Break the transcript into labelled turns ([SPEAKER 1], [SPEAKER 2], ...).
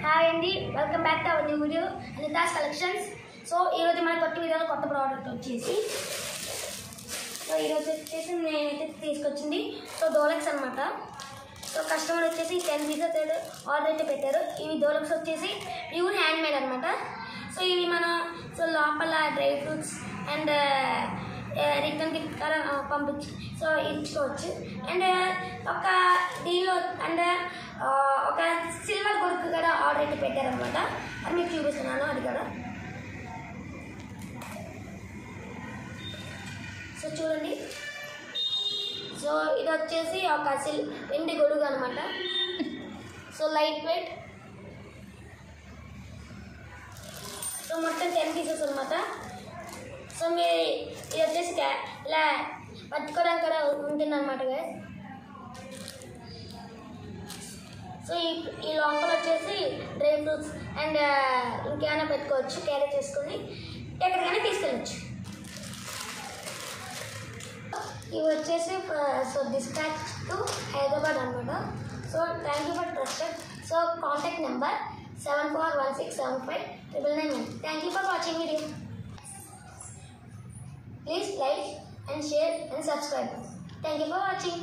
[SPEAKER 1] Hi అండి, welcome back to our new video Anita's collections. So ఈరోజు మన కొత్త వీడియోలో కొత్త ప్రోడక్ట్ వచ్చేసి నేనైతే తీసుకొచ్చింది డోలక్స్ అనమాట. సో కస్టమర్ వచ్చేసి 10 పీసెస్ ఆర్డర్ అయితే పెట్టారు. ఇవి డోలక్స్ వచ్చేసి ప్యూర్ హ్యాండ్ మేడ్ అనమాట. సో ఇవి మన లోపల dry fruits and return gift కూడా పంపించి ఇచ్చుకోవచ్చు. అండ్ ఒక దీనిలో అండ్ ఒక సిల్వర్ గొడుగు కూడా ఆర్డర్ అయితే పెట్టారనమాట. అది మీకు చూపిస్తున్నాను. అది కూడా సో చూడండి. సో ఇది వచ్చేసి ఒక వెండి గొడుగు అనమాట. So light weight. సో మొత్తం 10 పీసెస్ అనమాట. సో మీ ఇది వచ్చేసి ఇలా పట్టుకోవడానికి కూడా ఉంటుందన్నమాట. సో ఈ లోపల వచ్చేసి డ్రై ఫ్రూట్స్ అండ్ ఇంకేమైనా పెట్టుకోవచ్చు. క్యారీ చేసుకొని ఎక్కడికైనా తీసుకెళ్ళచ్చు. ఇవి వచ్చేసి డిస్పాచ్ టు హైదరాబాద్ అనమాట. So thank you for trusted. So contact number 7416759991. Thank you for watching video. Please like and share and subscribe. Thank you for watching.